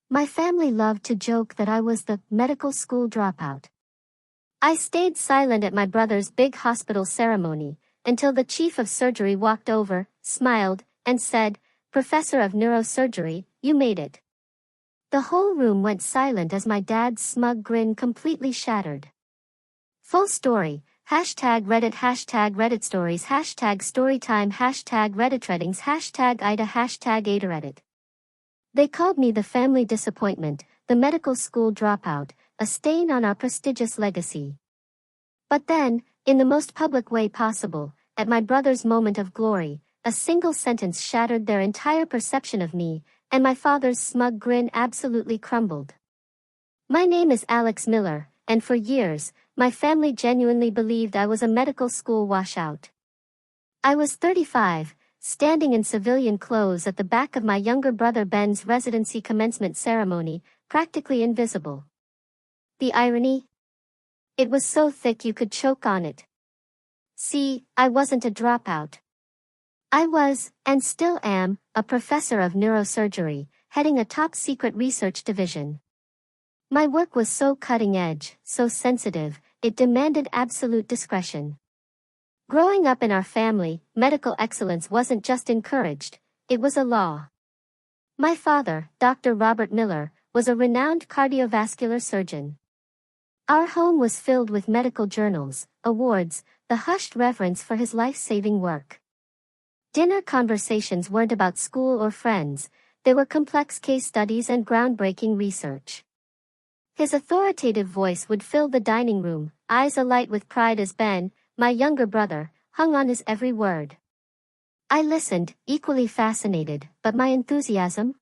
My family loved to joke that I was the medical school dropout. I stayed silent at my brother's big hospital ceremony, until the chief of surgery walked over, smiled, and said, "Professor of Neurosurgery, you made it." The whole room went silent as my dad's smug grin completely shattered. Full story, #Reddit stories, #storytime, #Redditreadings, #Ida, #AdaReddit. They called me the family disappointment, the medical school dropout, a stain on our prestigious legacy. But then, in the most public way possible, at my brother's moment of glory, a single sentence shattered their entire perception of me, and my father's smug grin absolutely crumbled. My name is Alex Miller, and for years, my family genuinely believed I was a medical school washout. I was 35, standing in civilian clothes at the back of my younger brother Ben's residency commencement ceremony, practically invisible. The irony? It was so thick you could choke on it. See, I wasn't a dropout. I was, and still am, a professor of neurosurgery, heading a top-secret research division. My work was so cutting-edge, so sensitive, it demanded absolute discretion. Growing up in our family, medical excellence wasn't just encouraged, it was a law. My father, Dr. Robert Miller, was a renowned cardiovascular surgeon. Our home was filled with medical journals, awards, the hushed reverence for his life-saving work. Dinner conversations weren't about school or friends, they were complex case studies and groundbreaking research. His authoritative voice would fill the dining room, eyes alight with pride as Ben, my younger brother, hung on his every word. I listened, equally fascinated, but my enthusiasm?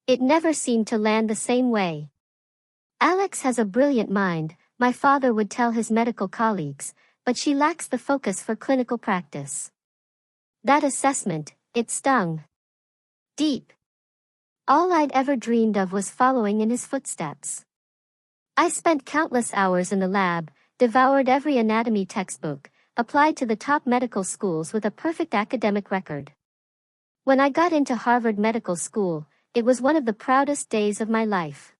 It never seemed to land the same way. "Alex has a brilliant mind," my father would tell his medical colleagues, "but she lacks the focus for clinical practice." That assessment, it stung deep. All I'd ever dreamed of was following in his footsteps. I spent countless hours in the lab, devoured every anatomy textbook, applied to the top medical schools with a perfect academic record. When I got into Harvard Medical School, it was one of the proudest days of my life.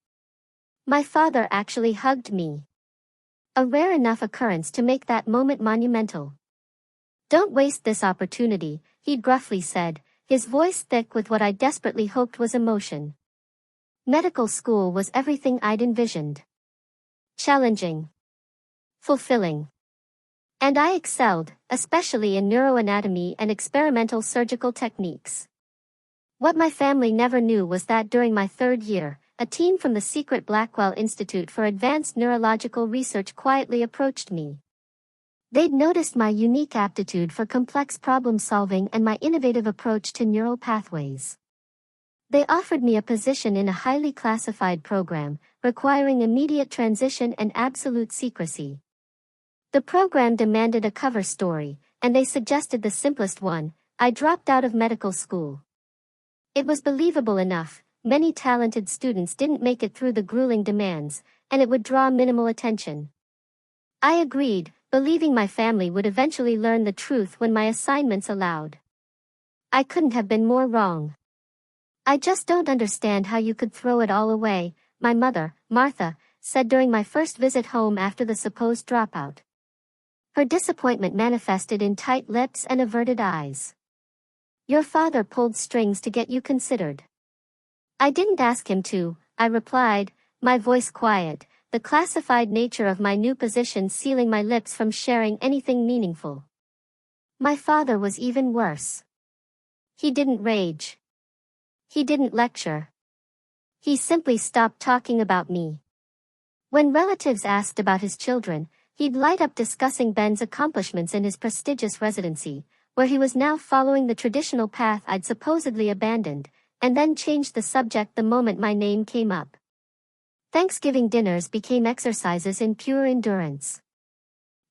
My father actually hugged me. A rare enough occurrence to make that moment monumental. "Don't waste this opportunity," he gruffly said, his voice thick with what I desperately hoped was emotion. Medical school was everything I'd envisioned. Challenging. Fulfilling. And I excelled, especially in neuroanatomy and experimental surgical techniques. What my family never knew was that during my third year, a team from the secret Blackwell Institute for Advanced Neurological Research quietly approached me. They'd noticed my unique aptitude for complex problem-solving and my innovative approach to neural pathways. They offered me a position in a highly classified program, requiring immediate transition and absolute secrecy. The program demanded a cover story, and they suggested the simplest one: I dropped out of medical school. It was believable enough, many talented students didn't make it through the grueling demands, and it would draw minimal attention. I agreed, believing my family would eventually learn the truth when my assignments allowed. I couldn't have been more wrong. "I just don't understand how you could throw it all away," my mother, Martha, said during my first visit home after the supposed dropout. Her disappointment manifested in tight lips and averted eyes. "Your father pulled strings to get you considered." "I didn't ask him to," I replied, my voice quiet, the classified nature of my new position sealing my lips from sharing anything meaningful. My father was even worse. He didn't rage. He didn't lecture. He simply stopped talking about me. When relatives asked about his children, he'd light up discussing Ben's accomplishments in his prestigious residency, where he was now following the traditional path I'd supposedly abandoned, and then change the subject the moment my name came up. Thanksgiving dinners became exercises in pure endurance.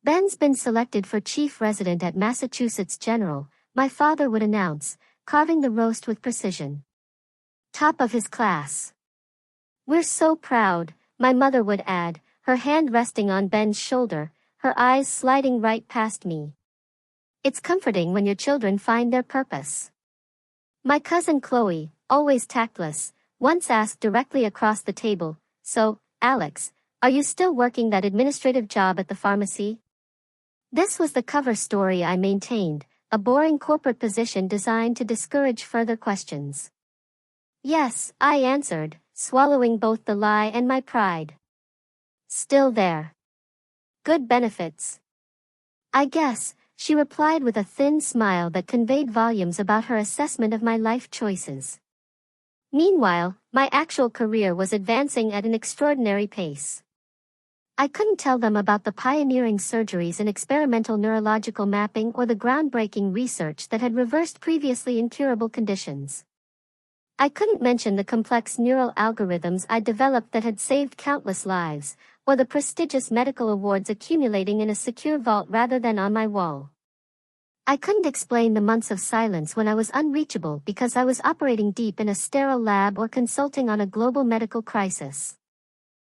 "Ben's been selected for chief resident at Massachusetts General," my father would announce, carving the roast with precision. "Top of his class." "We're so proud," my mother would add, her hand resting on Ben's shoulder, her eyes sliding right past me. "It's comforting when your children find their purpose." My cousin Chloe, always tactless, once asked directly across the table, "So, Alex, are you still working that administrative job at the pharmacy?" This was the cover story I maintained, a boring corporate position designed to discourage further questions. "Yes," I answered, swallowing both the lie and my pride. "Still there. Good benefits." "I guess," she replied with a thin smile that conveyed volumes about her assessment of my life choices. Meanwhile, my actual career was advancing at an extraordinary pace. I couldn't tell them about the pioneering surgeries in experimental neurological mapping or the groundbreaking research that had reversed previously incurable conditions. I couldn't mention the complex neural algorithms I developed that had saved countless lives, or the prestigious medical awards accumulating in a secure vault rather than on my wall. I couldn't explain the months of silence when I was unreachable because I was operating deep in a sterile lab or consulting on a global medical crisis.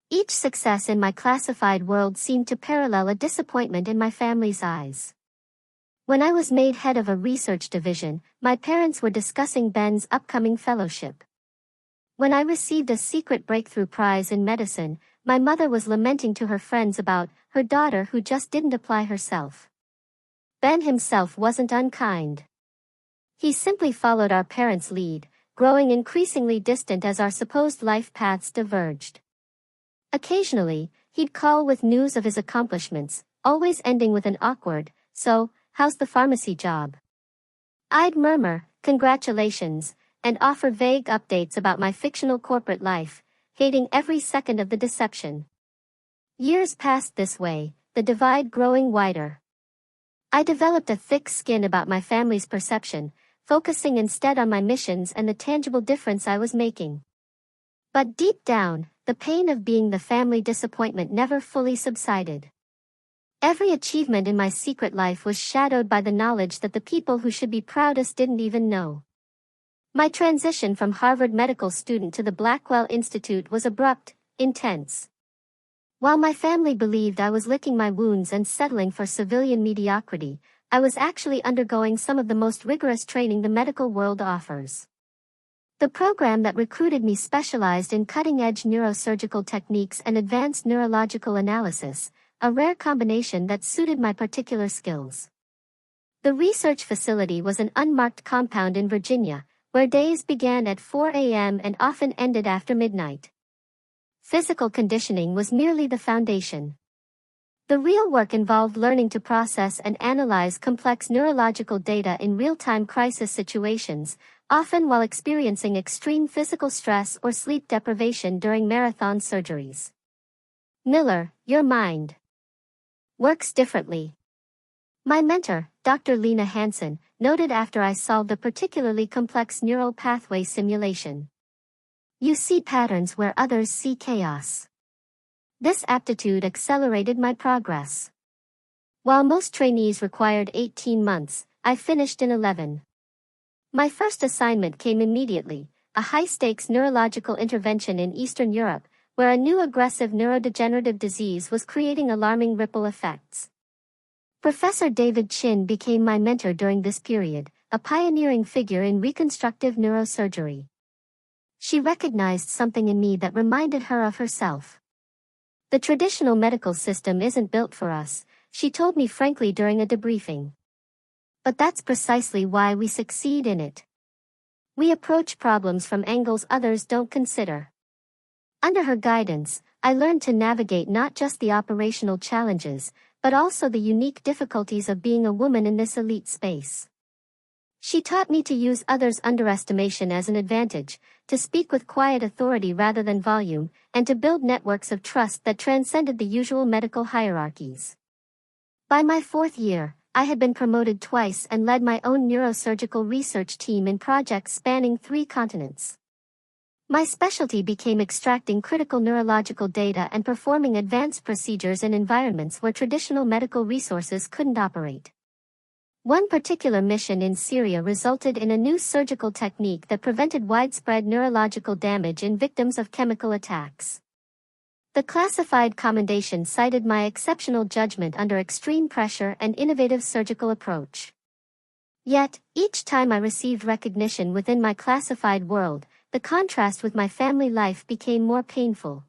Each success in my classified world seemed to parallel a disappointment in my family's eyes. When I was made head of a research division, my parents were discussing Ben's upcoming fellowship. When I received a secret breakthrough prize in medicine, my mother was lamenting to her friends about her daughter who just didn't apply herself. Ben himself wasn't unkind. He simply followed our parents' lead, growing increasingly distant as our supposed life paths diverged. Occasionally, he'd call with news of his accomplishments, always ending with an awkward, "So, how's the pharmacy job?" I'd murmur, "Congratulations," and offer vague updates about my fictional corporate life, hating every second of the deception. Years passed this way, the divide growing wider. I developed a thick skin about my family's perception, focusing instead on my missions and the tangible difference I was making. But deep down, the pain of being the family disappointment never fully subsided. Every achievement in my secret life was shadowed by the knowledge that the people who should be proudest didn't even know. My transition from Harvard medical student to the Blackwell Institute was abrupt, intense. While my family believed I was licking my wounds and settling for civilian mediocrity, I was actually undergoing some of the most rigorous training the medical world offers. The program that recruited me specialized in cutting-edge neurosurgical techniques and advanced neurological analysis, a rare combination that suited my particular skills. The research facility was an unmarked compound in Virginia, where days began at 4 a.m. and often ended after midnight. Physical conditioning was merely the foundation. The real work involved learning to process and analyze complex neurological data in real-time crisis situations, often while experiencing extreme physical stress or sleep deprivation during marathon surgeries. Miller, your mind works differently. My mentor, Dr. Lena Hansen, noted after I solved a particularly complex neural pathway simulation. "You see patterns where others see chaos." This aptitude accelerated my progress. While most trainees required 18 months, I finished in 11. My first assignment came immediately, a high-stakes neurological intervention in Eastern Europe, where a new aggressive neurodegenerative disease was creating alarming ripple effects. Professor David Chin became my mentor during this period, a pioneering figure in reconstructive neurosurgery. She recognized something in me that reminded her of herself. "The traditional medical system isn't built for us," she told me frankly during a debriefing. "But that's precisely why we succeed in it. We approach problems from angles others don't consider." Under her guidance, I learned to navigate not just the operational challenges, but also the unique difficulties of being a woman in this elite space. She taught me to use others' underestimation as an advantage, to speak with quiet authority rather than volume, and to build networks of trust that transcended the usual medical hierarchies. By my 4th year, I had been promoted twice and led my own neurosurgical research team in projects spanning 3 continents. My specialty became extracting critical neurological data and performing advanced procedures in environments where traditional medical resources couldn't operate. One particular mission in Syria resulted in a new surgical technique that prevented widespread neurological damage in victims of chemical attacks. The classified commendation cited my exceptional judgment under extreme pressure and innovative surgical approach. Yet, each time I received recognition within my classified world, the contrast with my family life became more painful.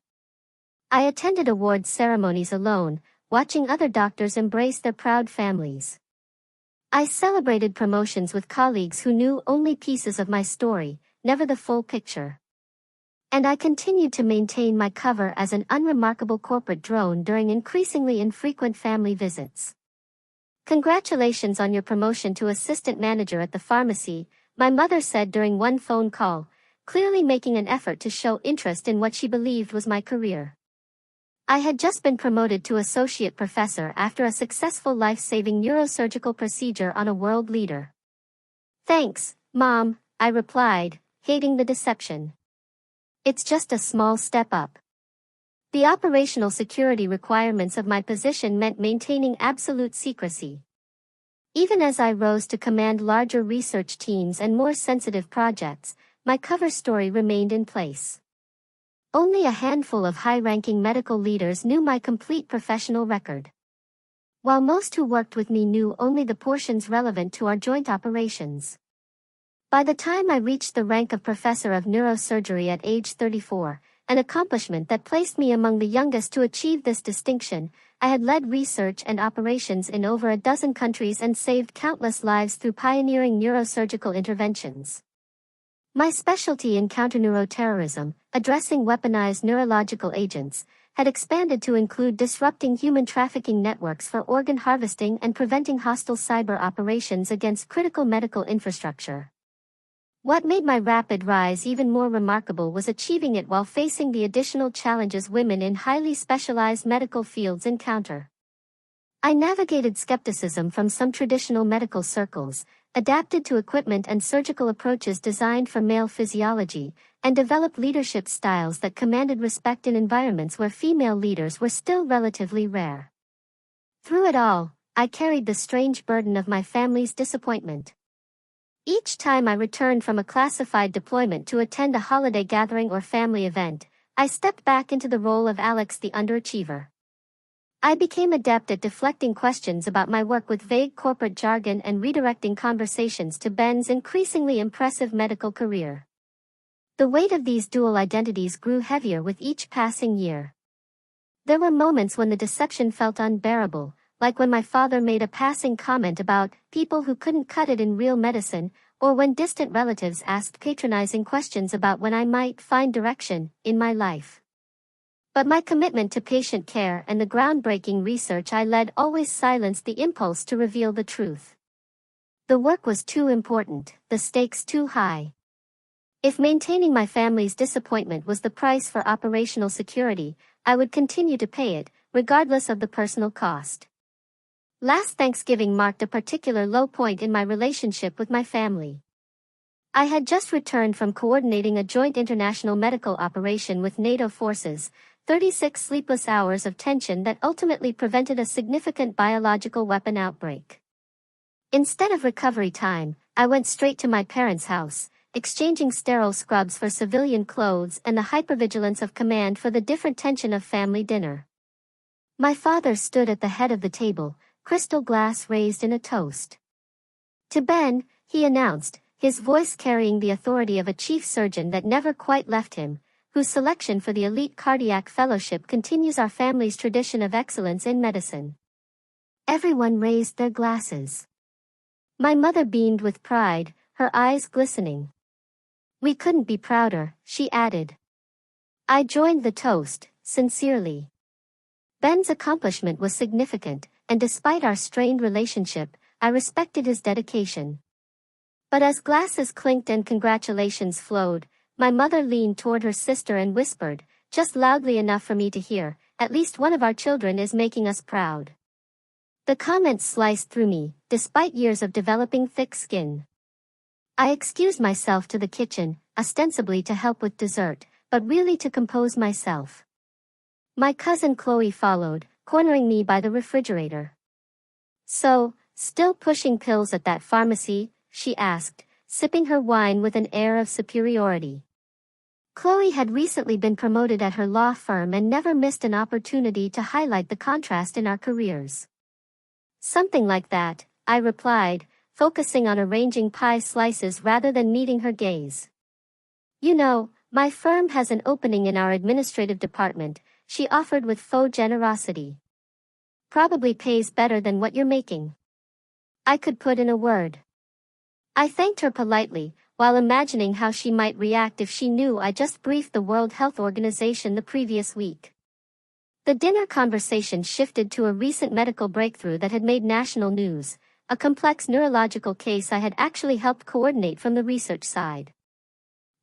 I attended awards ceremonies alone, watching other doctors embrace their proud families. I celebrated promotions with colleagues who knew only pieces of my story, never the full picture. And I continued to maintain my cover as an unremarkable corporate drone during increasingly infrequent family visits. "Congratulations on your promotion to assistant manager at the pharmacy," my mother said during one phone call, clearly making an effort to show interest in what she believed was my career. I had just been promoted to associate professor after a successful life-saving neurosurgical procedure on a world leader. "Thanks, Mom," I replied, hating the deception. "It's just a small step up." The operational security requirements of my position meant maintaining absolute secrecy. Even as I rose to command larger research teams and more sensitive projects, my cover story remained in place. Only a handful of high-ranking medical leaders knew my complete professional record, while most who worked with me knew only the portions relevant to our joint operations. By the time I reached the rank of professor of neurosurgery at age 34, an accomplishment that placed me among the youngest to achieve this distinction, I had led research and operations in over a dozen countries and saved countless lives through pioneering neurosurgical interventions. My specialty in counterneuroterrorism, addressing weaponized neurological agents, had expanded to include disrupting human trafficking networks for organ harvesting and preventing hostile cyber operations against critical medical infrastructure. What made my rapid rise even more remarkable was achieving it while facing the additional challenges women in highly specialized medical fields encounter. I navigated skepticism from some traditional medical circles, adapted to equipment and surgical approaches designed for male physiology, and developed leadership styles that commanded respect in environments where female leaders were still relatively rare. Through it all, I carried the strange burden of my family's disappointment. Each time I returned from a classified deployment to attend a holiday gathering or family event, I stepped back into the role of Alex the underachiever. I became adept at deflecting questions about my work with vague corporate jargon and redirecting conversations to Ben's increasingly impressive medical career. The weight of these dual identities grew heavier with each passing year. There were moments when the deception felt unbearable, like when my father made a passing comment about people who couldn't cut it in real medicine, or when distant relatives asked patronizing questions about when I might find direction in my life. But my commitment to patient care and the groundbreaking research I led always silenced the impulse to reveal the truth. The work was too important, the stakes too high. If maintaining my family's disappointment was the price for operational security, I would continue to pay it, regardless of the personal cost. Last Thanksgiving marked a particular low point in my relationship with my family. I had just returned from coordinating a joint international medical operation with NATO forces, 36 sleepless hours of tension that ultimately prevented a significant biological weapon outbreak. Instead of recovery time, I went straight to my parents' house, exchanging sterile scrubs for civilian clothes and the hypervigilance of command for the different tension of family dinner. My father stood at the head of the table, crystal glass raised in a toast. "To Ben," he announced, his voice carrying the authority of a chief surgeon that never quite left him, whose selection for the elite cardiac fellowship continues our family's tradition of excellence in medicine. Everyone raised their glasses. My mother beamed with pride, her eyes glistening. "We couldn't be prouder," she added. I joined the toast, sincerely. Ben's accomplishment was significant, and despite our strained relationship, I respected his dedication. But as glasses clinked and congratulations flowed, my mother leaned toward her sister and whispered, just loudly enough for me to hear, "At least one of our children is making us proud." The comment sliced through me, despite years of developing thick skin. I excused myself to the kitchen, ostensibly to help with dessert, but really to compose myself. My cousin Chloe followed, cornering me by the refrigerator. "So, still pushing pills at that pharmacy?" she asked, sipping her wine with an air of superiority. Chloe had recently been promoted at her law firm and never missed an opportunity to highlight the contrast in our careers. "Something like that," I replied, focusing on arranging pie slices rather than meeting her gaze. You know, my firm has an opening in our administrative department, she offered with faux generosity. Probably pays better than what you're making. I could put in a word. I thanked her politely, while imagining how she might react if she knew I just briefed the World Health Organization the previous week. The dinner conversation shifted to a recent medical breakthrough that had made national news, a complex neurological case I had actually helped coordinate from the research side.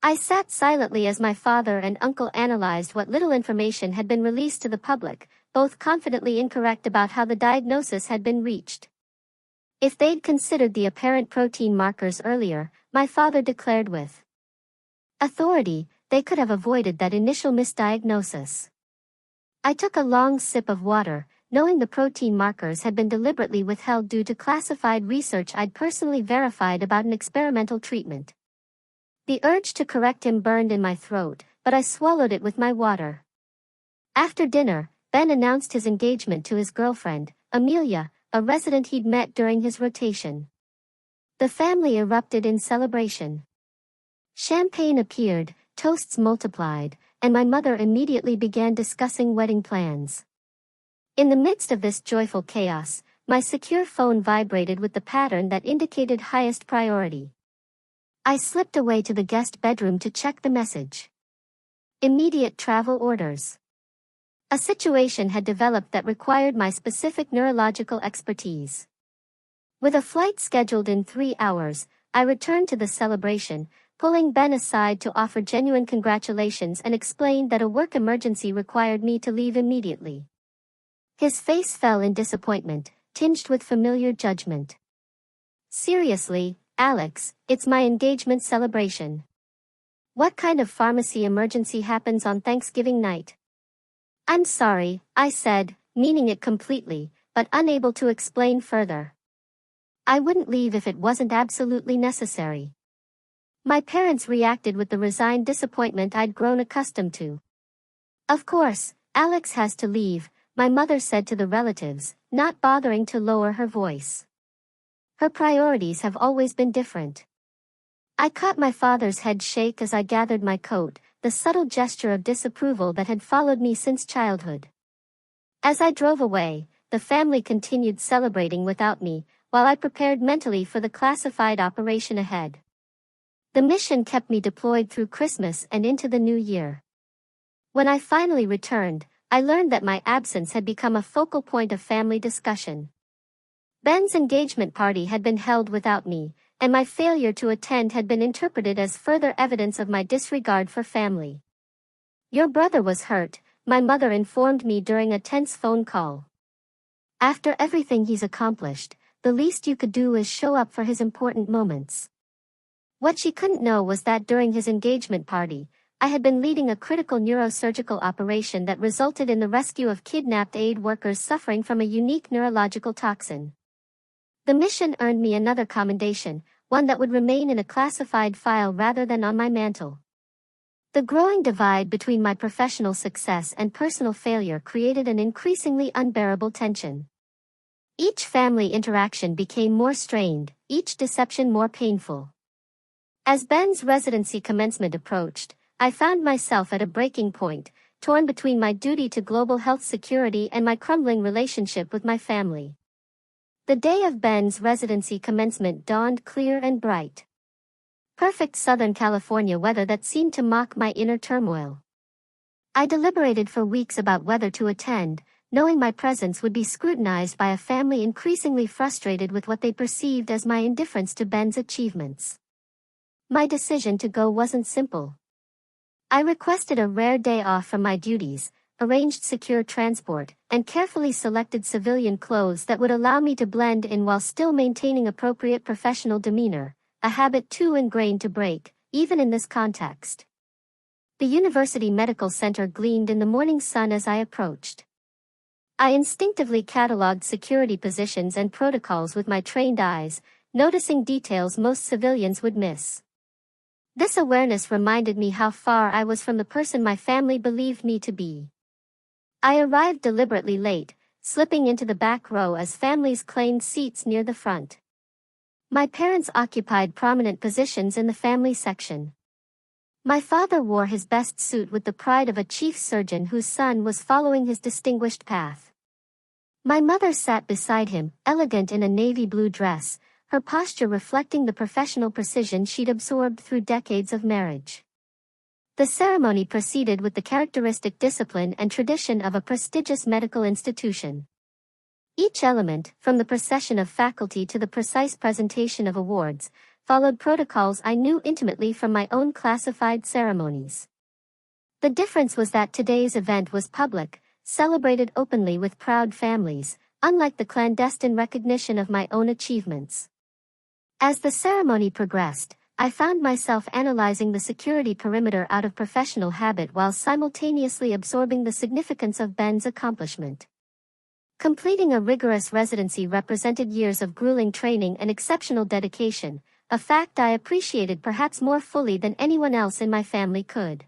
I sat silently as my father and uncle analyzed what little information had been released to the public, both confidently incorrect about how the diagnosis had been reached. If they'd considered the apparent protein markers earlier, my father declared with authority, they could have avoided that initial misdiagnosis. I took a long sip of water, knowing the protein markers had been deliberately withheld due to classified research I'd personally verified about an experimental treatment. The urge to correct him burned in my throat, but I swallowed it with my water. After dinner, Ben announced his engagement to his girlfriend, Amelia, a resident he'd met during his rotation. The family erupted in celebration. Champagne appeared, toasts multiplied, and my mother immediately began discussing wedding plans. In the midst of this joyful chaos, my secure phone vibrated with the pattern that indicated highest priority. I slipped away to the guest bedroom to check the message. Immediate travel orders. A situation had developed that required my specific neurological expertise. With a flight scheduled in 3 hours, I returned to the celebration, pulling Ben aside to offer genuine congratulations and explained that a work emergency required me to leave immediately. His face fell in disappointment, tinged with familiar judgment. Seriously, Alex, it's my engagement celebration. What kind of pharmacy emergency happens on Thanksgiving night? I'm sorry, I said, meaning it completely, but unable to explain further. I wouldn't leave if it wasn't absolutely necessary. My parents reacted with the resigned disappointment I'd grown accustomed to. Of course, Alex has to leave, my mother said to the relatives, not bothering to lower her voice. Her priorities have always been different. I caught my father's head shake as I gathered my coat, the subtle gesture of disapproval that had followed me since childhood. As I drove away, the family continued celebrating without me, while I prepared mentally for the classified operation ahead. The mission kept me deployed through Christmas and into the new year. When I finally returned, I learned that my absence had become a focal point of family discussion. Ben's engagement party had been held without me, and my failure to attend had been interpreted as further evidence of my disregard for family. Your brother was hurt, my mother informed me during a tense phone call. After everything he's accomplished, the least you could do is show up for his important moments. What she couldn't know was that during his engagement party, I had been leading a critical neurosurgical operation that resulted in the rescue of kidnapped aid workers suffering from a unique neurological toxin. The mission earned me another commendation, one that would remain in a classified file rather than on my mantle. The growing divide between my professional success and personal failure created an increasingly unbearable tension. Each family interaction became more strained, each deception more painful. As Ben's residency commencement approached, I found myself at a breaking point, torn between my duty to global health security and my crumbling relationship with my family. The day of Ben's residency commencement dawned clear and bright. Perfect Southern California weather that seemed to mock my inner turmoil. I deliberated for weeks about whether to attend, knowing my presence would be scrutinized by a family increasingly frustrated with what they perceived as my indifference to Ben's achievements. My decision to go wasn't simple. I requested a rare day off from my duties, arranged secure transport, and carefully selected civilian clothes that would allow me to blend in while still maintaining appropriate professional demeanor, a habit too ingrained to break, even in this context. The University Medical Center gleamed in the morning sun as I approached. I instinctively cataloged security positions and protocols with my trained eyes, noticing details most civilians would miss. This awareness reminded me how far I was from the person my family believed me to be. I arrived deliberately late, slipping into the back row as families claimed seats near the front. My parents occupied prominent positions in the family section. My father wore his best suit with the pride of a chief surgeon whose son was following his distinguished path. My mother sat beside him, elegant in a navy blue dress, her posture reflecting the professional precision she'd absorbed through decades of marriage. The ceremony proceeded with the characteristic discipline and tradition of a prestigious medical institution. Each element, from the procession of faculty to the precise presentation of awards, followed protocols I knew intimately from my own classified ceremonies. The difference was that today's event was public, celebrated openly with proud families, unlike the clandestine recognition of my own achievements. As the ceremony progressed, I found myself analyzing the security perimeter out of professional habit while simultaneously absorbing the significance of Ben's accomplishment. Completing a rigorous residency represented years of grueling training and exceptional dedication, a fact I appreciated perhaps more fully than anyone else in my family could.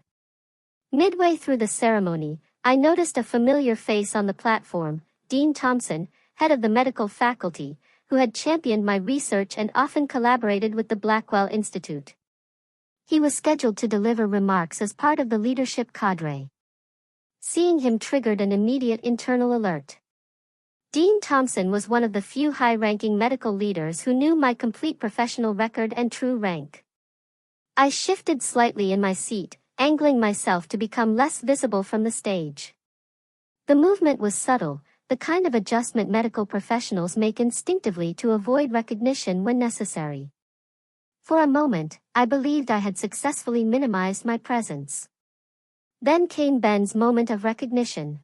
Midway through the ceremony, I noticed a familiar face on the platform, Dean Thompson, head of the medical faculty, who had championed my research and often collaborated with the Blackwell Institute. He was scheduled to deliver remarks as part of the leadership cadre. Seeing him triggered an immediate internal alert. Dean Thompson was one of the few high-ranking medical leaders who knew my complete professional record and true rank. I shifted slightly in my seat, angling myself to become less visible from the stage. The movement was subtle, the kind of adjustment medical professionals make instinctively to avoid recognition when necessary. For a moment, I believed I had successfully minimized my presence. Then came Ben's moment of recognition.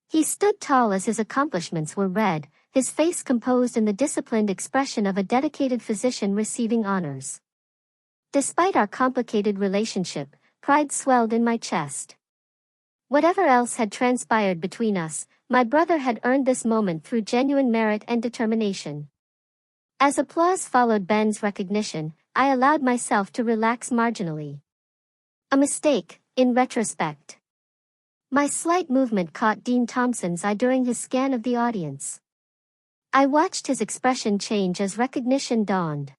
He stood tall as his accomplishments were read, his face composed in the disciplined expression of a dedicated physician receiving honors. Despite our complicated relationship, pride swelled in my chest. Whatever else had transpired between us, my brother had earned this moment through genuine merit and determination. As applause followed Ben's recognition, I allowed myself to relax marginally. A mistake, in retrospect. My slight movement caught Dean Thompson's eye during his scan of the audience. I watched his expression change as recognition dawned.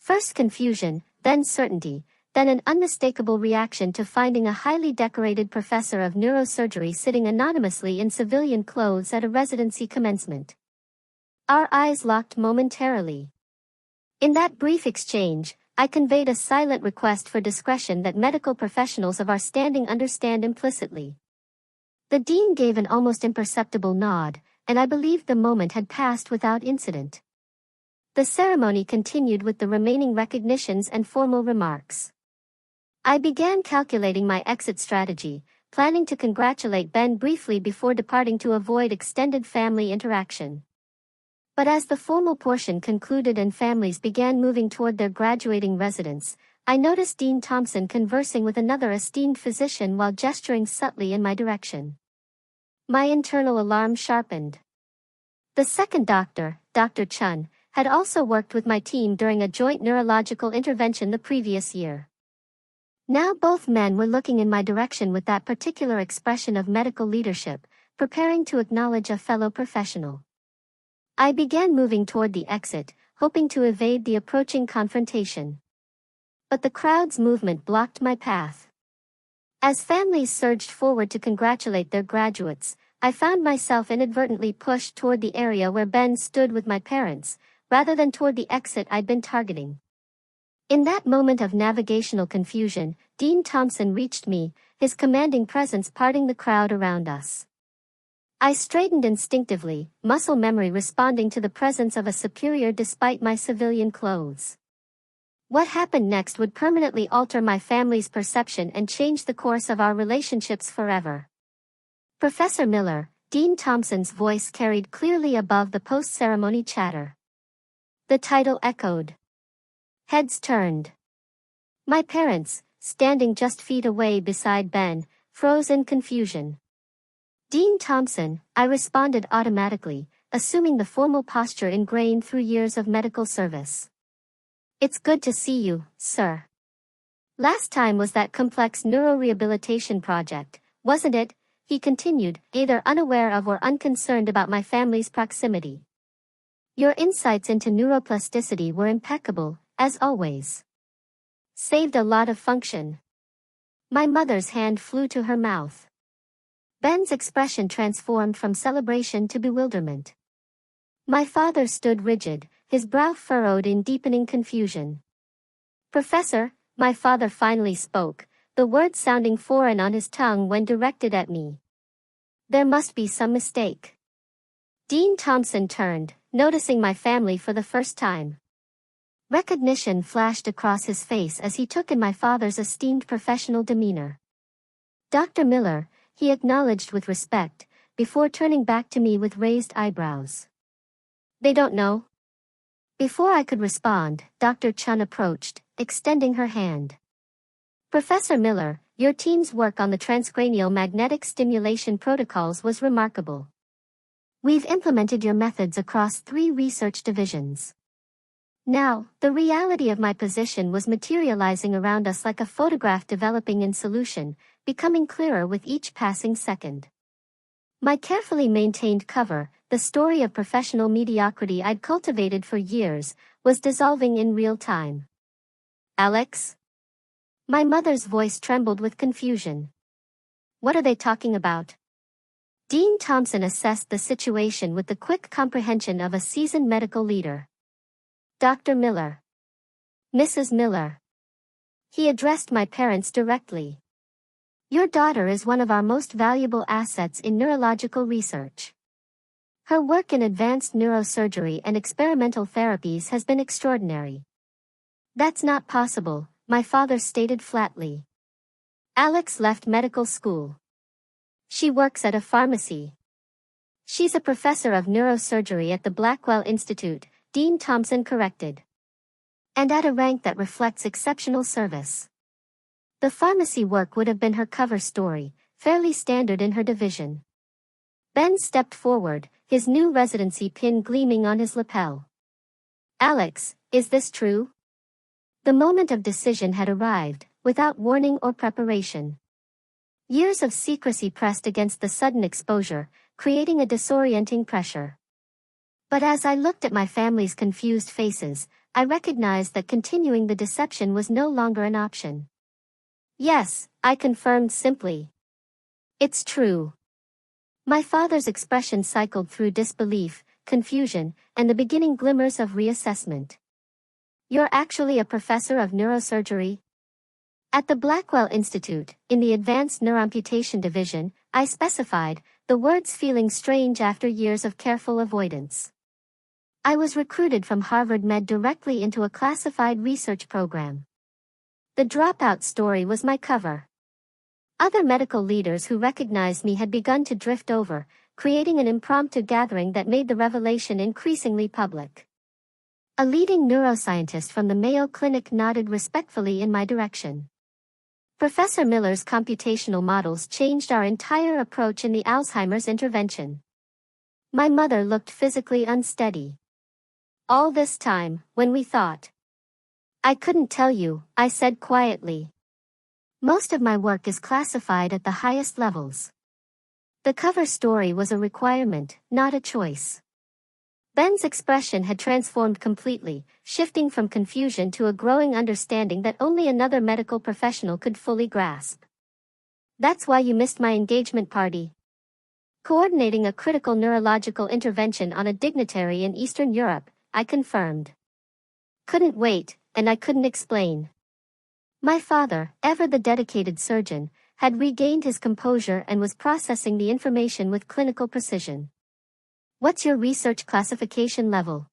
First confusion, then certainty, then an unmistakable reaction to finding a highly decorated professor of neurosurgery sitting anonymously in civilian clothes at a residency commencement. Our eyes locked momentarily. In that brief exchange, I conveyed a silent request for discretion that medical professionals of our standing understand implicitly. The dean gave an almost imperceptible nod, and I believed the moment had passed without incident. The ceremony continued with the remaining recognitions and formal remarks. I began calculating my exit strategy, planning to congratulate Ben briefly before departing to avoid extended family interaction. But as the formal portion concluded and families began moving toward their graduating residence, I noticed Dean Thompson conversing with another esteemed physician while gesturing subtly in my direction. My internal alarm sharpened. The second doctor, Dr. Chun, had also worked with my team during a joint neurological intervention the previous year. Now both men were looking in my direction with that particular expression of medical leadership, preparing to acknowledge a fellow professional. I began moving toward the exit, hoping to evade the approaching confrontation. But the crowd's movement blocked my path. As families surged forward to congratulate their graduates, I found myself inadvertently pushed toward the area where Ben stood with my parents, rather than toward the exit I'd been targeting. In that moment of navigational confusion, Dean Thompson reached me, his commanding presence parting the crowd around us. I straightened instinctively, muscle memory responding to the presence of a superior despite my civilian clothes. What happened next would permanently alter my family's perception and change the course of our relationships forever. Professor Miller, Dean Thompson's voice carried clearly above the post-ceremony chatter. The title echoed. Heads turned. My parents, standing just feet away beside Ben, froze in confusion. Dean Thompson, I responded automatically, assuming the formal posture ingrained through years of medical service. It's good to see you, sir. Last time was that complex neurorehabilitation project, wasn't it? He continued, either unaware of or unconcerned about my family's proximity. Your insights into neuroplasticity were impeccable, as always. Saved a lot of function. My mother's hand flew to her mouth. Ben's expression transformed from celebration to bewilderment. My father stood rigid, his brow furrowed in deepening confusion. Professor, my father finally spoke, the words sounding foreign on his tongue when directed at me. There must be some mistake. Dean Thompson turned, noticing my family for the first time. Recognition flashed across his face as he took in my father's esteemed professional demeanor. Dr. Miller, he acknowledged with respect, before turning back to me with raised eyebrows. They don't know? Before I could respond, Dr. Chun approached, extending her hand. Professor Miller, your team's work on the transcranial magnetic stimulation protocols was remarkable. We've implemented your methods across 3 research divisions. Now, the reality of my position was materializing around us like a photograph developing in solution, becoming clearer with each passing second. My carefully maintained cover, the story of professional mediocrity I'd cultivated for years, was dissolving in real time. Alex? My mother's voice trembled with confusion. What are they talking about? Dean Thompson assessed the situation with the quick comprehension of a seasoned medical leader. Dr. Miller. Mrs. Miller. He addressed my parents directly. Your daughter is one of our most valuable assets in neurological research. Her work in advanced neurosurgery and experimental therapies has been extraordinary. That's not possible, my father stated flatly. Alex left medical school. She works at a pharmacy. She's a professor of neurosurgery at the Blackwell Institute, Dean Thompson corrected. And at a rank that reflects exceptional service. The pharmacy work would have been her cover story, fairly standard in her division. Ben stepped forward, his new residency pin gleaming on his lapel. Alex, is this true? The moment of decision had arrived, without warning or preparation. Years of secrecy pressed against the sudden exposure, creating a disorienting pressure. But as I looked at my family's confused faces, I recognized that continuing the deception was no longer an option. Yes, I confirmed simply. It's true. My father's expression cycled through disbelief, confusion, and the beginning glimmers of reassessment. You're actually a professor of neurosurgery? At the Blackwell Institute, in the Advanced Neuroamputation Division, I specified, the words feeling strange after years of careful avoidance. I was recruited from Harvard Med directly into a classified research program. The dropout story was my cover. Other medical leaders who recognized me had begun to drift over, creating an impromptu gathering that made the revelation increasingly public. A leading neuroscientist from the Mayo Clinic nodded respectfully in my direction. Professor Miller's computational models changed our entire approach in the Alzheimer's intervention. My mother looked physically unsteady. All this time, when we thought. I couldn't tell you, I said quietly. Most of my work is classified at the highest levels. The cover story was a requirement, not a choice. Ben's expression had transformed completely, shifting from confusion to a growing understanding that only another medical professional could fully grasp. That's why you missed my engagement party. Coordinating a critical neurological intervention on a dignitary in Eastern Europe, I confirmed. Couldn't wait, and I couldn't explain. My father, ever the dedicated surgeon, had regained his composure and was processing the information with clinical precision. What's your research classification level?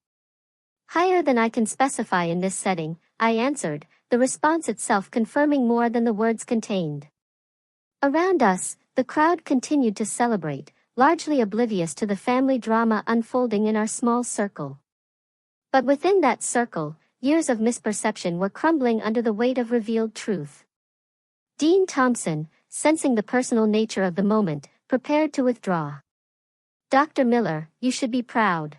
Higher than I can specify in this setting, I answered, the response itself confirming more than the words contained. Around us, the crowd continued to celebrate, largely oblivious to the family drama unfolding in our small circle. But within that circle, years of misperception were crumbling under the weight of revealed truth. Dean Thompson, sensing the personal nature of the moment, prepared to withdraw. Dr. Miller, you should be proud.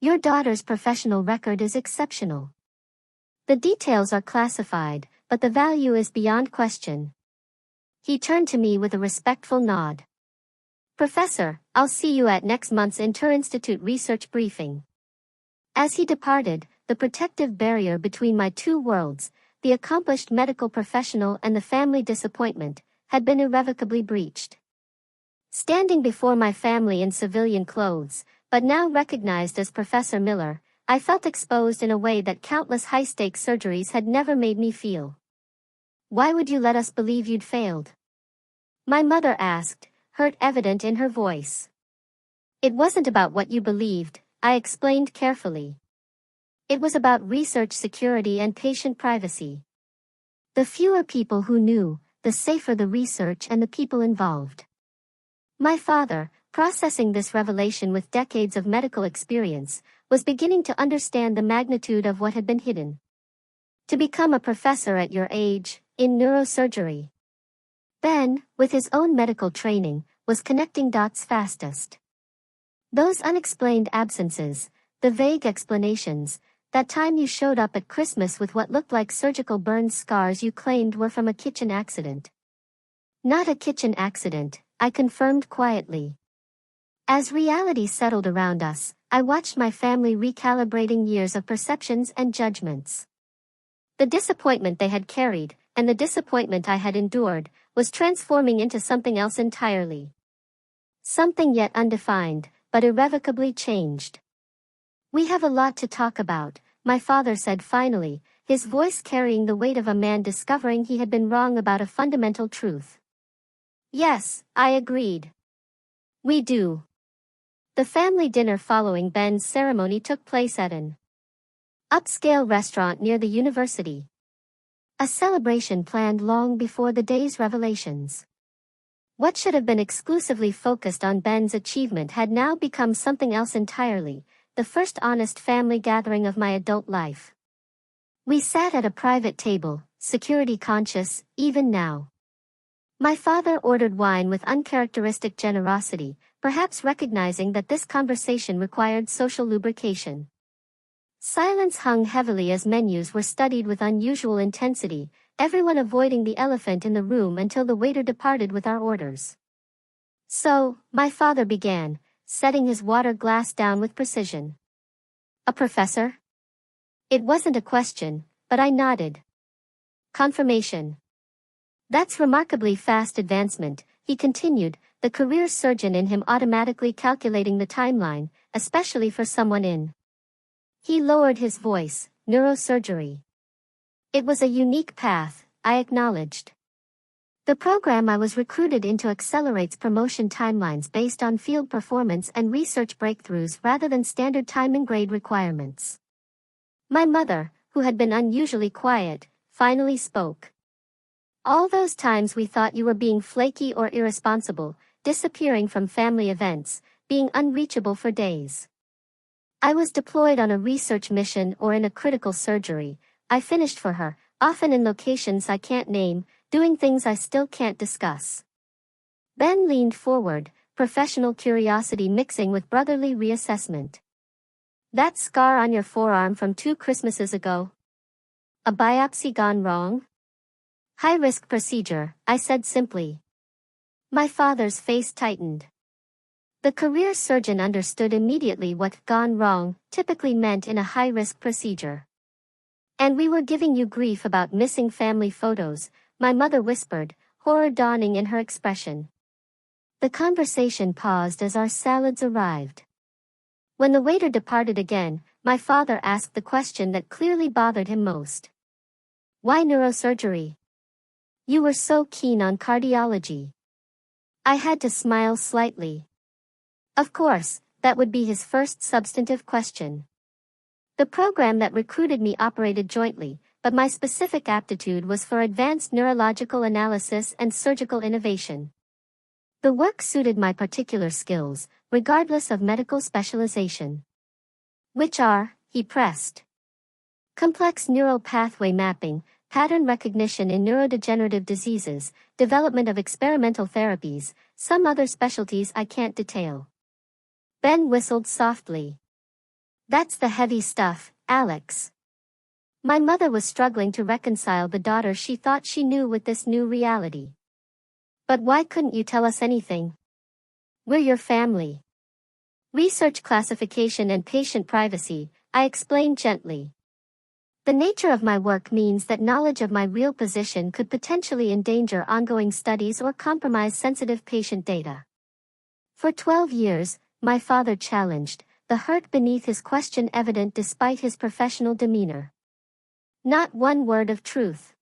Your daughter's professional record is exceptional. The details are classified, but the value is beyond question. He turned to me with a respectful nod. Professor, I'll see you at next month's Inter-Institute research briefing. As he departed, the protective barrier between my two worlds, the accomplished medical professional and the family disappointment, had been irrevocably breached. Standing before my family in civilian clothes, but now recognized as Professor Miller, I felt exposed in a way that countless high-stakes surgeries had never made me feel. "Why would you let us believe you'd failed?" my mother asked, hurt evident in her voice. "It wasn't about what you believed," I explained carefully. "It was about research security and patient privacy. The fewer people who knew, the safer the research and the people involved." My father, processing this revelation with decades of medical experience, was beginning to understand the magnitude of what had been hidden. To become a professor at your age, in neurosurgery. Ben, with his own medical training, was connecting dots fastest. Those unexplained absences, the vague explanations, that time you showed up at Christmas with what looked like surgical burn scars you claimed were from a kitchen accident. "Not a kitchen accident," I confirmed quietly. As reality settled around us, I watched my family recalibrating years of perceptions and judgments. The disappointment they had carried, and the disappointment I had endured, was transforming into something else entirely. Something yet undefined, but irrevocably changed. "We have a lot to talk about," my father said finally, his voice carrying the weight of a man discovering he had been wrong about a fundamental truth. "Yes," I agreed. "We do." The family dinner following Ben's ceremony took place at an upscale restaurant near the university. A celebration planned long before the day's revelations. What should have been exclusively focused on Ben's achievement had now become something else entirely, the first honest family gathering of my adult life. We sat at a private table, security conscious, even now. My father ordered wine with uncharacteristic generosity, perhaps recognizing that this conversation required social lubrication. Silence hung heavily as menus were studied with unusual intensity, everyone avoiding the elephant in the room until the waiter departed with our orders. "So," my father began, setting his water glass down with precision. "A professor?" It wasn't a question, but I nodded. "Confirmation." "That's remarkably fast advancement," he continued, the career surgeon in him automatically calculating the timeline, especially for someone in. He lowered his voice, "Neurosurgery." It was a unique path, I acknowledged. The program I was recruited into accelerates promotion timelines based on field performance and research breakthroughs rather than standard time and grade requirements. My mother, who had been unusually quiet, finally spoke. "All those times we thought you were being flaky or irresponsible, disappearing from family events, being unreachable for days. I was deployed on a research mission or in a critical surgery, I finished for her, often in locations I can't name, doing things I still can't discuss." Ben leaned forward, professional curiosity mixing with brotherly reassessment. "That scar on your forearm from 2 Christmases ago? A biopsy gone wrong?" "High-risk procedure," I said simply. My father's face tightened. The career surgeon understood immediately what "gone wrong" typically meant in a high-risk procedure. "And we were giving you grief about missing family photos," my mother whispered, horror dawning in her expression. The conversation paused as our salads arrived. When the waiter departed again, my father asked the question that clearly bothered him most. "Why neurosurgery? You were so keen on cardiology." I had to smile slightly. Of course, that would be his first substantive question. The program that recruited me operated jointly, but my specific aptitude was for advanced neurological analysis and surgical innovation. The work suited my particular skills, regardless of medical specialization. "Which are," he pressed. "Complex neural pathway mapping, pattern recognition in neurodegenerative diseases, development of experimental therapies, some other specialties I can't detail." Ben whistled softly. "That's the heavy stuff, Alex." My mother was struggling to reconcile the daughter she thought she knew with this new reality. "But why couldn't you tell us anything? We're your family." "Research classification and patient privacy," I explained gently. The nature of my work means that knowledge of my real position could potentially endanger ongoing studies or compromise sensitive patient data. For 12 years, my father challenged, the hurt beneath his question evident despite his professional demeanor. Not one word of truth.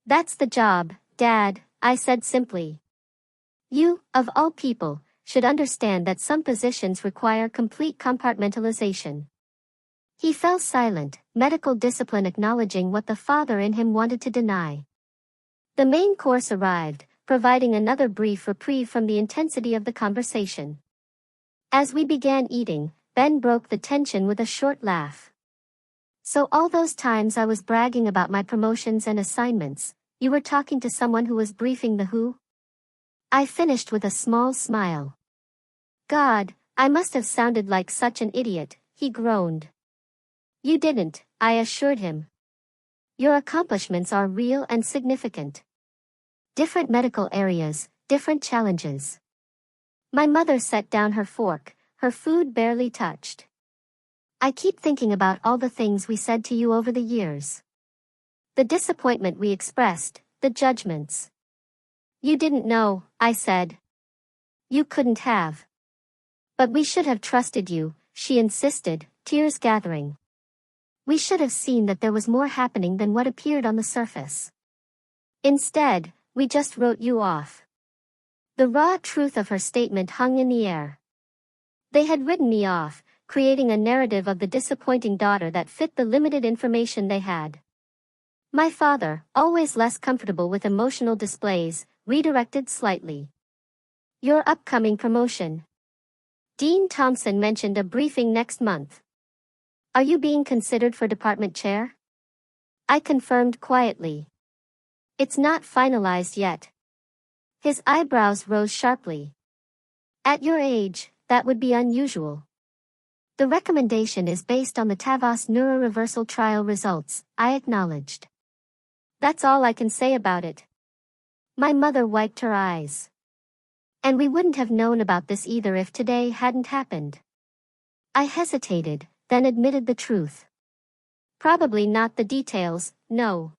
That's the job, Dad, I said simply. You, of all people, should understand that some positions require complete compartmentalization. He fell silent, medical discipline acknowledging what the father in him wanted to deny. The main course arrived, providing another brief reprieve from the intensity of the conversation. As we began eating, Ben broke the tension with a short laugh. So all those times I was bragging about my promotions and assignments, you were talking to someone who was briefing the who? I finished with a small smile. God, I must have sounded like such an idiot, he groaned. You didn't, I assured him. Your accomplishments are real and significant. Different medical areas, different challenges. My mother set down her fork, her food barely touched. I keep thinking about all the things we said to you over the years. The disappointment we expressed, the judgments. You didn't know, I said. You couldn't have. But we should have trusted you, she insisted, tears gathering. We should have seen that there was more happening than what appeared on the surface. Instead, we just wrote you off. The raw truth of her statement hung in the air. They had written me off, creating a narrative of the disappointing daughter that fit the limited information they had. My father, always less comfortable with emotional displays, redirected slightly. Your upcoming promotion. Dean Thompson mentioned a briefing next month. Are you being considered for department chair? I confirmed quietly. It's not finalized yet. His eyebrows rose sharply. At your age, that would be unusual. The recommendation is based on the TAVOS neuroreversal trial results, I acknowledged. That's all I can say about it. My mother wiped her eyes. And we wouldn't have known about this either if today hadn't happened. I hesitated, then admitted the truth. Probably not the details, no.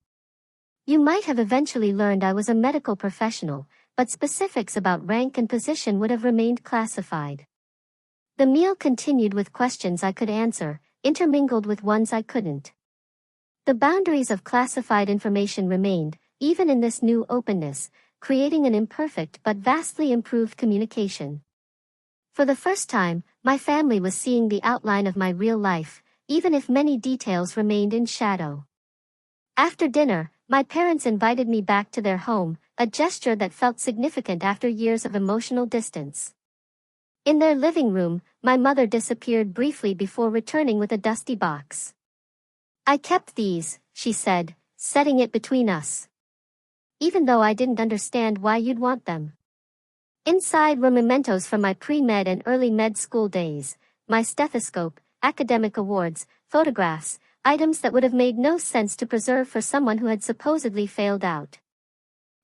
You might have eventually learned I was a medical professional, but specifics about rank and position would have remained classified. The meal continued with questions I could answer, intermingled with ones I couldn't. The boundaries of classified information remained, even in this new openness, creating an imperfect but vastly improved communication. For the first time, my family was seeing the outline of my real life, even if many details remained in shadow. After dinner, my parents invited me back to their home, a gesture that felt significant after years of emotional distance. In their living room, my mother disappeared briefly before returning with a dusty box. I kept these, she said, setting it between us. Even though I didn't understand why you'd want them. Inside were mementos from my pre-med and early med school days, my stethoscope, academic awards, photographs, items that would have made no sense to preserve for someone who had supposedly failed out.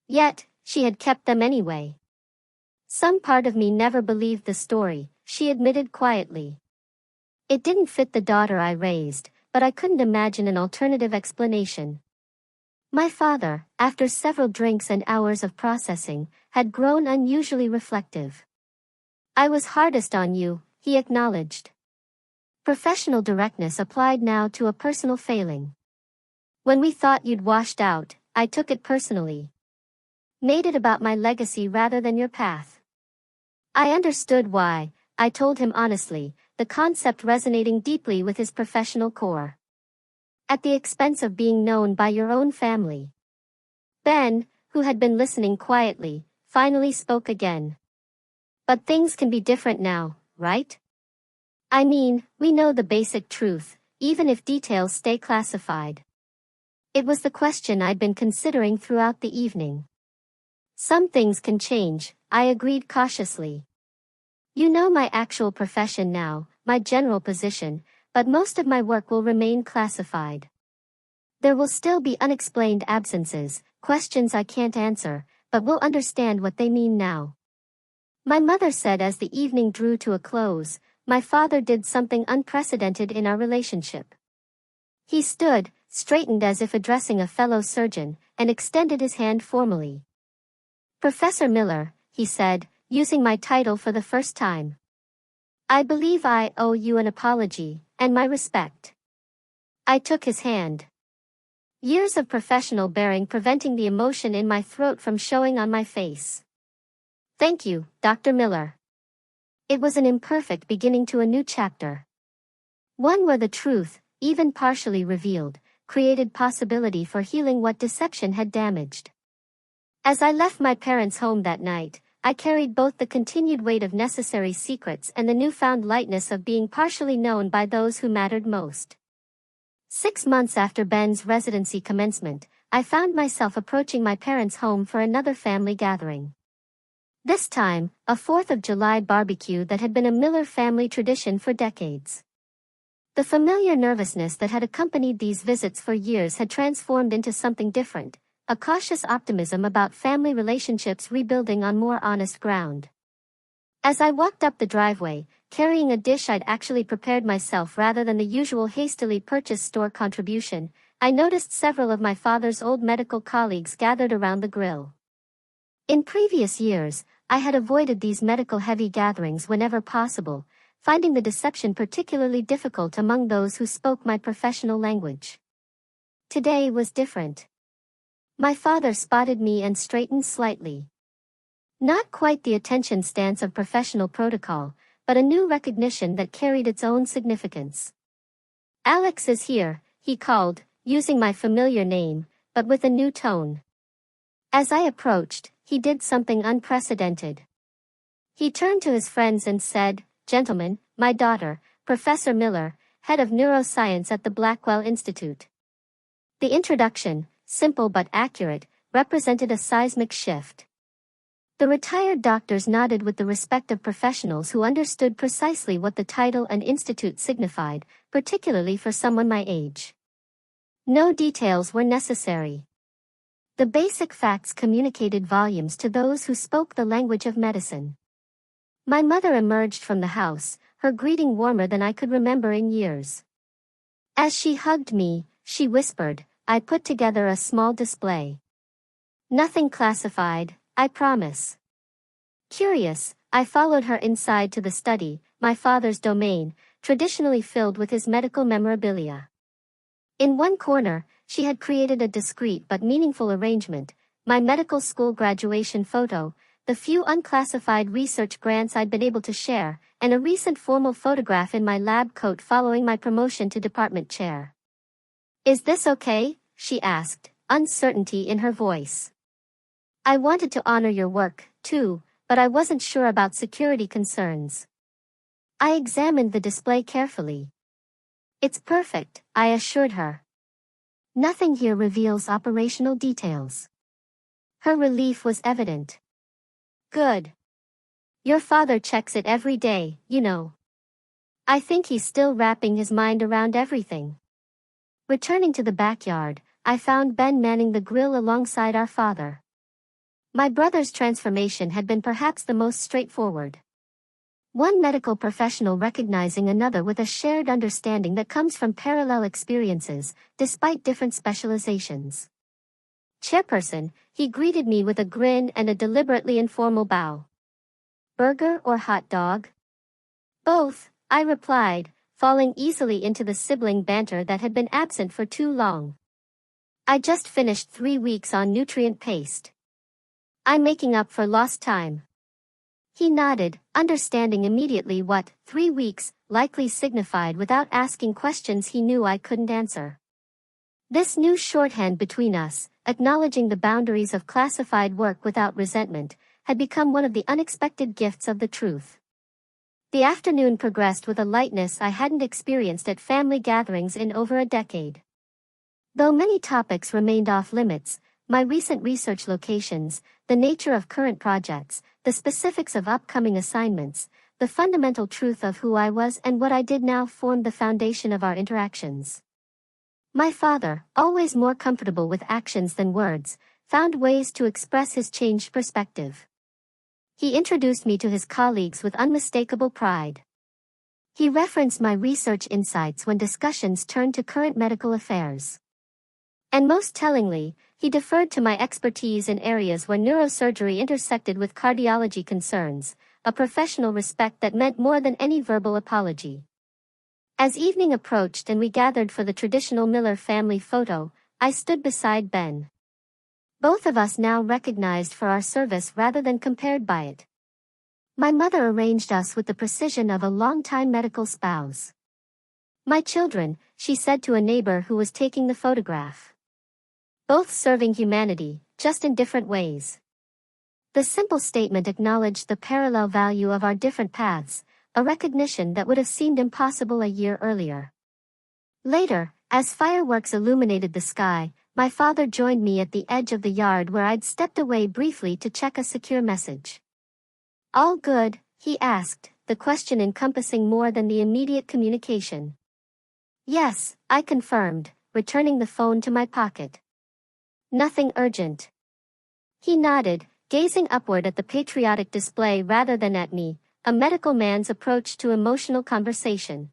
Yet, she had kept them anyway. Some part of me never believed the story, she admitted quietly. It didn't fit the daughter I raised, but I couldn't imagine an alternative explanation. My father, after several drinks and hours of processing, had grown unusually reflective. I was hardest on you, he acknowledged. Professional directness applied now to a personal failing. When we thought you'd washed out, I took it personally. Made it about my legacy rather than your path. I understood why, I told him honestly, the concept resonating deeply with his professional core. At the expense of being known by your own family. Ben, who had been listening quietly, finally spoke again. But things can be different now, right? I mean, we know the basic truth, even if details stay classified. It was the question I'd been considering throughout the evening. Some things can change, I agreed cautiously. You know my actual profession now, my general position, but most of my work will remain classified. There will still be unexplained absences, questions I can't answer, but we'll understand what they mean now. My mother said as the evening drew to a close, my father did something unprecedented in our relationship. He stood, straightened as if addressing a fellow surgeon, and extended his hand formally. "Professor Miller," he said, using my title for the first time. "I believe I owe you an apology, and my respect." I took his hand. Years of professional bearing preventing the emotion in my throat from showing on my face. "Thank you, Dr. Miller." It was an imperfect beginning to a new chapter. One where the truth, even partially revealed, created possibility for healing what deception had damaged. As I left my parents' home that night, I carried both the continued weight of necessary secrets and the newfound lightness of being partially known by those who mattered most. 6 months after Ben's residency commencement, I found myself approaching my parents' home for another family gathering. This time, a 4th of July barbecue that had been a Miller family tradition for decades. The familiar nervousness that had accompanied these visits for years had transformed into something different, a cautious optimism about family relationships rebuilding on more honest ground. As I walked up the driveway, carrying a dish I'd actually prepared myself rather than the usual hastily purchased store contribution, I noticed several of my father's old medical colleagues gathered around the grill. In previous years, I had avoided these medical-heavy gatherings whenever possible, finding the deception particularly difficult among those who spoke my professional language. Today was different. My father spotted me and straightened slightly. Not quite the attention stance of professional protocol, but a new recognition that carried its own significance. "Alex is here," he called, using my familiar name, but with a new tone. As I approached, he did something unprecedented. He turned to his friends and said, "Gentlemen, my daughter, Professor Miller, head of neuroscience at the Blackwell Institute." The introduction, simple but accurate, represented a seismic shift. The retired doctors nodded with the respect of professionals who understood precisely what the title and institute signified, particularly for someone my age. No details were necessary. The basic facts communicated volumes to those who spoke the language of medicine. My mother emerged from the house, her greeting warmer than I could remember in years. As she hugged me, she whispered, "I put together a small display. Nothing classified, I promise." Curious, I followed her inside to the study, my father's domain, traditionally filled with his medical memorabilia. In one corner, she had created a discreet but meaningful arrangement, my medical school graduation photo, the few unclassified research grants I'd been able to share, and a recent formal photograph in my lab coat following my promotion to department chair. "Is this okay?" she asked, uncertainty in her voice. "I wanted to honor your work, too, but I wasn't sure about security concerns." I examined the display carefully. "It's perfect," I assured her. "Nothing here reveals operational details." Her relief was evident. "Good. Your father checks it every day, you know." I think he's still wrapping his mind around everything. Returning to the backyard, I found Ben manning the grill alongside our father. My brother's transformation had been perhaps the most straightforward. One medical professional recognizing another with a shared understanding that comes from parallel experiences, despite different specializations. "Chairperson," he greeted me with a grin and a deliberately informal bow. "Burger or hot dog?" "Both," I replied, falling easily into the sibling banter that had been absent for too long. "I just finished 3 weeks on nutrient paste. I'm making up for lost time." He nodded, understanding immediately what 3 weeks likely signified without asking questions he knew I couldn't answer. This new shorthand between us, acknowledging the boundaries of classified work without resentment, had become one of the unexpected gifts of the truth. The afternoon progressed with a lightness I hadn't experienced at family gatherings in over a decade. Though many topics remained off limits, my recent research locations, the nature of current projects, the specifics of upcoming assignments, the fundamental truth of who I was and what I did now formed the foundation of our interactions. My father, always more comfortable with actions than words, found ways to express his changed perspective. He introduced me to his colleagues with unmistakable pride. He referenced my research insights when discussions turned to current medical affairs. And most tellingly, he deferred to my expertise in areas where neurosurgery intersected with cardiology concerns, a professional respect that meant more than any verbal apology. As evening approached and we gathered for the traditional Miller family photo, I stood beside Ben. Both of us now recognized for our service rather than compared by it. My mother arranged us with the precision of a longtime medical spouse. "My children," she said to a neighbor who was taking the photograph. Both serving humanity, just in different ways. The simple statement acknowledged the parallel value of our different paths, a recognition that would have seemed impossible a year earlier. Later, as fireworks illuminated the sky, my father joined me at the edge of the yard where I'd stepped away briefly to check a secure message. "All good?" he asked, the question encompassing more than the immediate communication. "Yes," I confirmed, returning the phone to my pocket. "Nothing urgent?" He nodded, gazing upward at the patriotic display rather than at me, a medical man's approach to emotional conversation.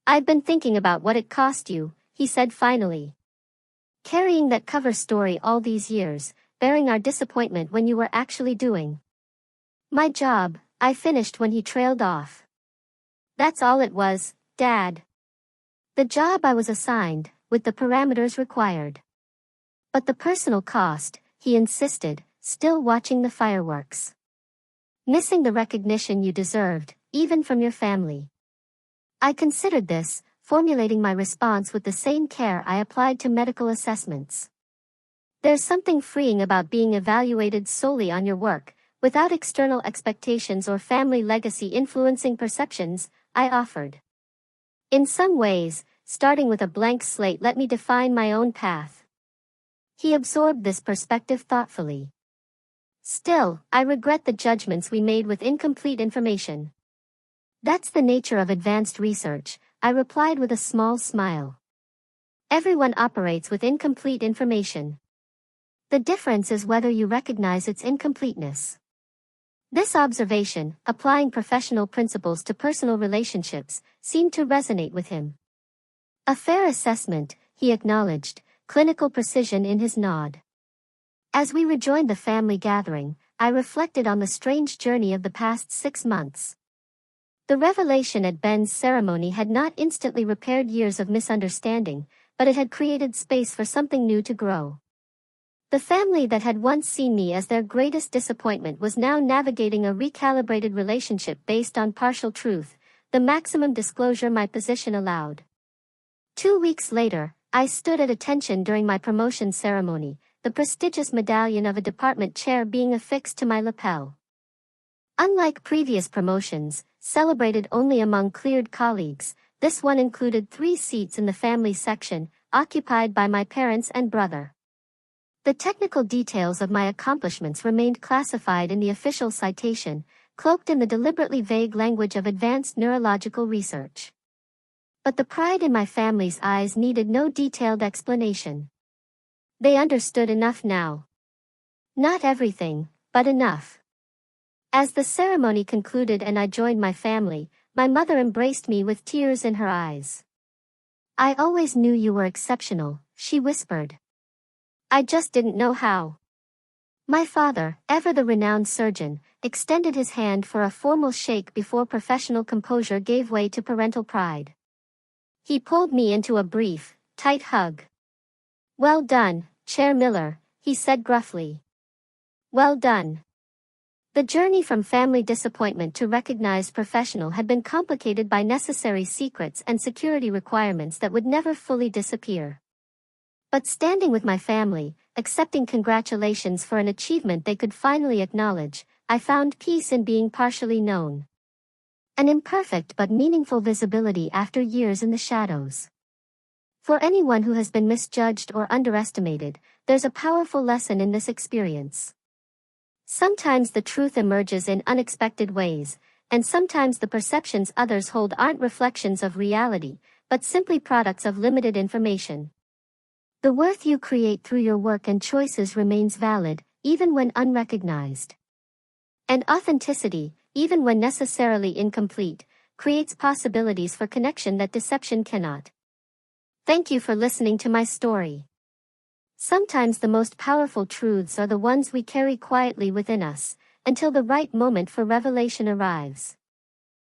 "I've been thinking about what it cost you," he said finally. "Carrying that cover story all these years, bearing our disappointment when you were actually doing my job," I finished when he trailed off. "That's all it was, Dad. The job I was assigned, with the parameters required. But the personal cost," he insisted, still watching the fireworks. "Missing the recognition you deserved, even from your family." I considered this, formulating my response with the same care I applied to medical assessments. "There's something freeing about being evaluated solely on your work, without external expectations or family legacy influencing perceptions," I offered. "In some ways, starting with a blank slate let me define my own path." He absorbed this perspective thoughtfully. "Still, I regret the judgments we made with incomplete information." "That's the nature of advanced research," I replied with a small smile. "Everyone operates with incomplete information. The difference is whether you recognize its incompleteness." This observation, applying professional principles to personal relationships, seemed to resonate with him. "A fair assessment," he acknowledged, clinical precision in his nod. As we rejoined the family gathering, I reflected on the strange journey of the past 6 months. The revelation at Ben's ceremony had not instantly repaired years of misunderstanding, but it had created space for something new to grow. The family that had once seen me as their greatest disappointment was now navigating a recalibrated relationship based on partial truth, the maximum disclosure my position allowed. 2 weeks later, I stood at attention during my promotion ceremony, the prestigious medallion of a department chair being affixed to my lapel. Unlike previous promotions, celebrated only among cleared colleagues, this one included 3 seats in the family section, occupied by my parents and brother. The technical details of my accomplishments remained classified in the official citation, cloaked in the deliberately vague language of advanced neurological research. But the pride in my family's eyes needed no detailed explanation. They understood enough now. Not everything, but enough. As the ceremony concluded and I joined my family, my mother embraced me with tears in her eyes. "I always knew you were exceptional," she whispered. "I just didn't know how." My father, ever the renowned surgeon, extended his hand for a formal shake before professional composure gave way to parental pride. He pulled me into a brief, tight hug. "Well done, Chair Miller," he said gruffly. "Well done." The journey from family disappointment to recognized professional had been complicated by necessary secrets and security requirements that would never fully disappear. But standing with my family, accepting congratulations for an achievement they could finally acknowledge, I found peace in being partially known. An imperfect but meaningful visibility after years in the shadows. For anyone who has been misjudged or underestimated, there's a powerful lesson in this experience. Sometimes the truth emerges in unexpected ways, and sometimes the perceptions others hold aren't reflections of reality, but simply products of limited information. The worth you create through your work and choices remains valid, even when unrecognized. And authenticity, even when necessarily incomplete, creates possibilities for connection that deception cannot. Thank you for listening to my story. Sometimes the most powerful truths are the ones we carry quietly within us, until the right moment for revelation arrives.